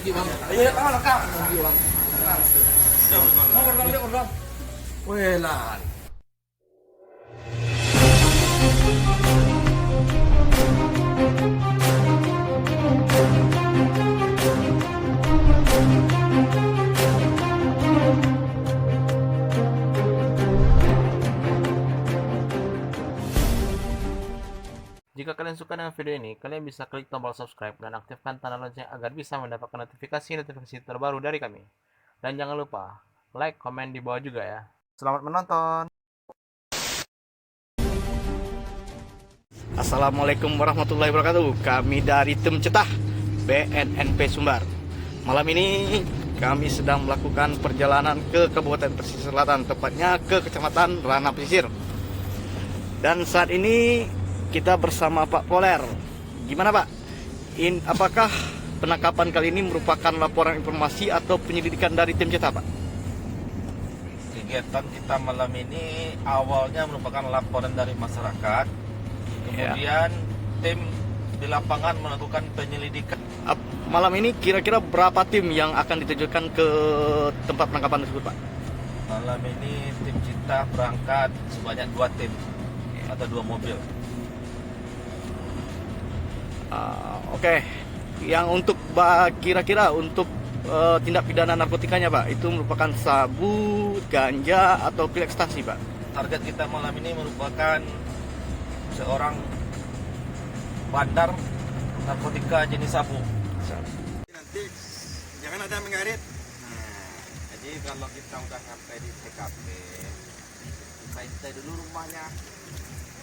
Ayo, tangan lengkap. Wih, lah. Jika kalian suka dengan video ini, kalian bisa klik tombol subscribe dan aktifkan tanda lonceng agar bisa mendapatkan notifikasi terbaru dari kami. Dan jangan lupa, like, komen di bawah juga ya. Selamat menonton! Assalamualaikum warahmatullahi wabarakatuh. Kami dari tim Cetah BNNP Sumbar. Malam ini kami sedang melakukan perjalanan ke Kabupaten Pesisir Selatan, tepatnya ke Kecamatan Ranah Pesisir. Dan saat ini kita bersama Pak Poler. Gimana Pak? Apakah penangkapan kali ini merupakan laporan informasi atau penyelidikan dari tim Cetah Pak? Kegiatan kita malam ini awalnya merupakan laporan dari masyarakat. Kemudian tim di lapangan melakukan penyelidikan. Malam ini kira-kira berapa tim yang akan ditujukan ke tempat penangkapan tersebut Pak? Malam ini tim Cetah berangkat sebanyak 2 tim atau 2 mobil. Oke. Yang untuk kira-kira untuk tindak pidana narkotikanya Pak, itu merupakan sabu, ganja, atau pil ekstasi Pak? Target kita malam ini merupakan seorang bandar narkotika jenis sabu. Nanti jangan ada mengarit. Jadi kalau kita udah sampai di TKP, kita intai dulu rumahnya.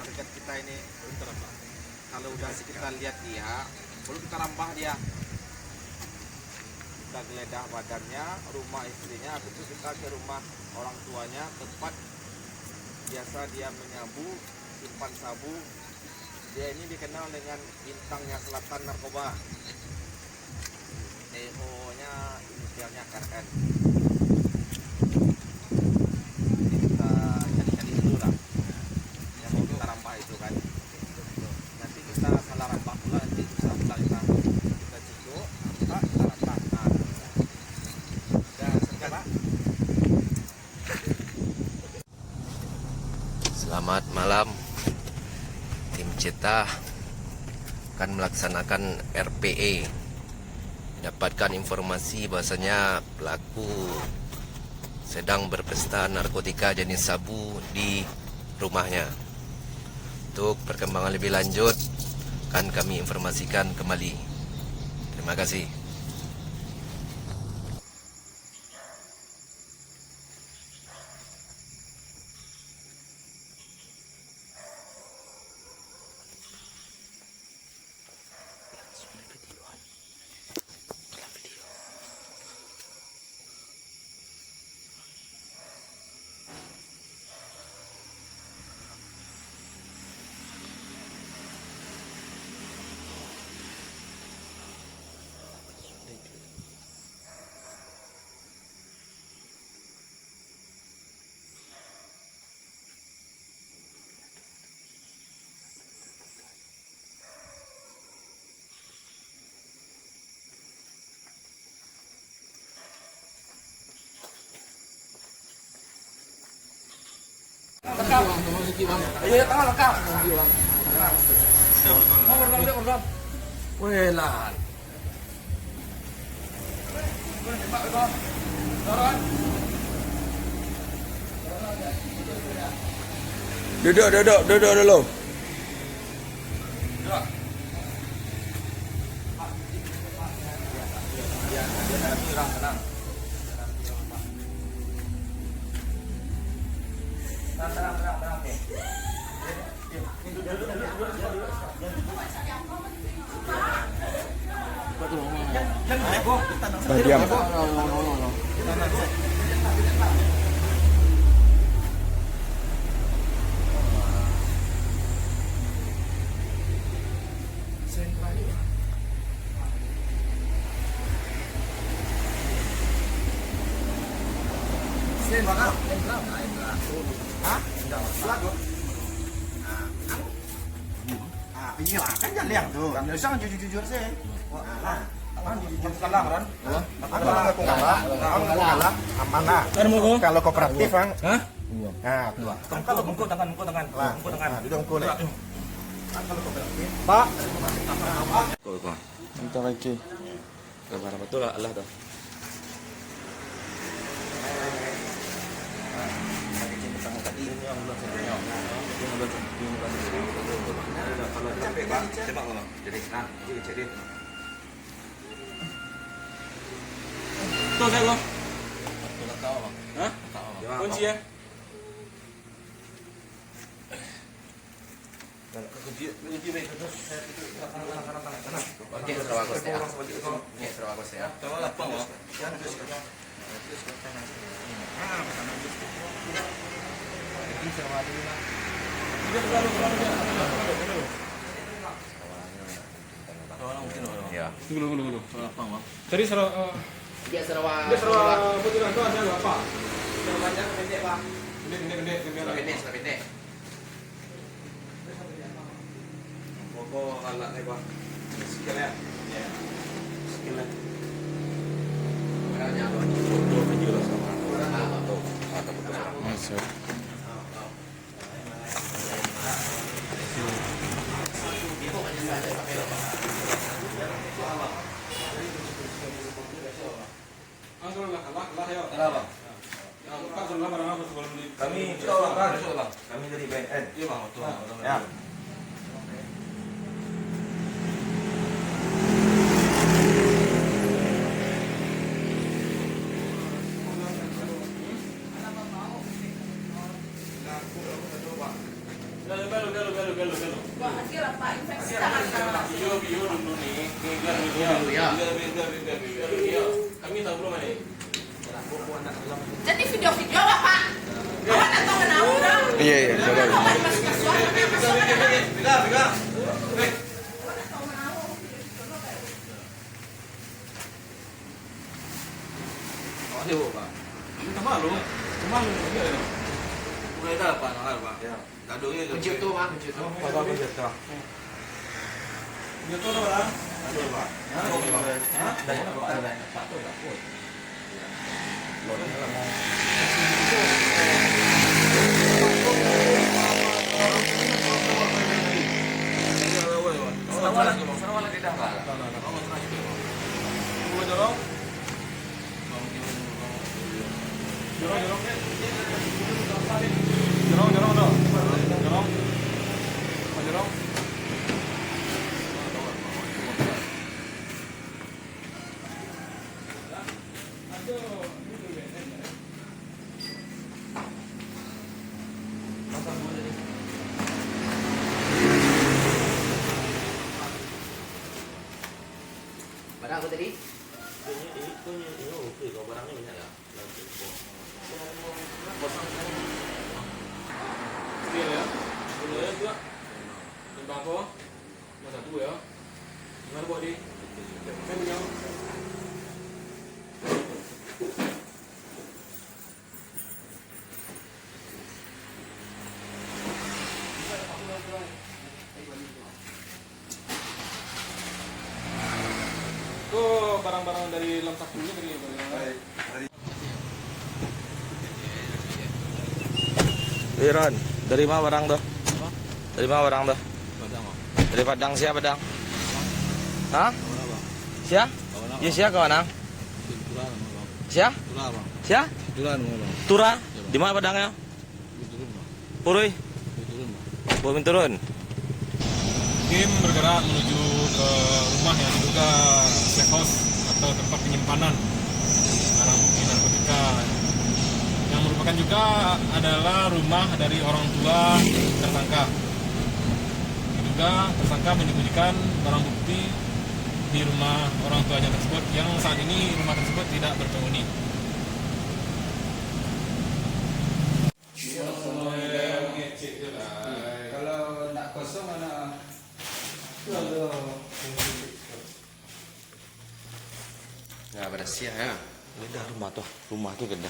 Target kita ini untuk apa? Kalau udah kita lihat dia, baru kita rambah dia. Kita geledah badannya, rumah istrinya, habis itu kita ke rumah orang tuanya, tempat biasa dia menyabu, simpan sabu. Dia ini dikenal dengan bintangnya selatan narkoba. TO-nya inisialnya KRN. Jadi kita cari-cari dulu lah yang mau kita rambah itu kan. Nanti kita salah rambah pula, nanti bisa pula kita cicuk, rambah, kita rambah. Nah, udah selesai Pak. Selamat malam. Tim Cetah akan melaksanakan RPE. Dapatkan informasi bahwasanya pelaku sedang berpesta narkotika jenis sabu di rumahnya. Untuk perkembangan lebih lanjut akan kami informasikan kembali. Terima kasih. Lengkap. Ayo, tangan lengkap. Wih, lah. Duduk dulu. Diam. Iya kan jangan lihat tuh. Nggak usah jujur-jujur sih. kalah kan? Kalau ngaku kalah, amanah. Kalau kooperatif, Bang. Hah? Nah, kalau bungkuk tangan. Duduk bungkuk nih. Kalau kooperatif, Pak. Bentar lagi. Kabar betul Allah tuh. Tuh saya lo. Hah? Kunci ya? Oke, terus ya. Oke, terus ya. Coba lapang lo. Ya. Dulu. Lapang lo. Jadi Dia Sarawak. betulan tuh ada apa? Banyak pendek, Pak. Gede. Pendek. Pokok alat nih Pak. Skill ya. Ya. Skill ya. Orangnya apa? Foto video lah sama. Apa tuh? Atau foto. Masuk. Kami dari BNN. Iya Bang, betul. Ya. Kami tahu belum ini? Jadi video-video Bapak. Kawan atau kenal dong? Iya, coba. Pegang. Ayo Pak. Malu. Mulai dah Pak, Pak. Ya. Gaduhnya Kunci itu, Pak. Kunci itu. Bapak beserta. Gitu orang. Aduh, Pak. Sarawak lagi dah, Pak. Barang aku tadi? Iya ya. Dulu ya juga. Timbang ko. Masa dua ya. Gimana buat di? Kan yang tuh barang-barang dari lemsak dulu dari Iran, dari mana barang tuh? Dari mana barang tuh? Dari Padang siapa Padang? Hah? Siapa? Ya siapa kawan ang? Siapa? Siapa? Tura. Di mana Padangnya? Purui. Purui turun. Tim bergerak menuju ke rumah yang diduga safe house atau tempat penyimpanan barang bukti narkotika, yang merupakan juga adalah rumah dari orang tua tersangka. Diduga tersangka menyembunyikan barang bukti di rumah orang tuanya tersebut, yang saat ini rumah tersebut tidak berpenghuni. Kalau tidak kosong mana? Nggak bersih ya. Gede rumah tuh gede.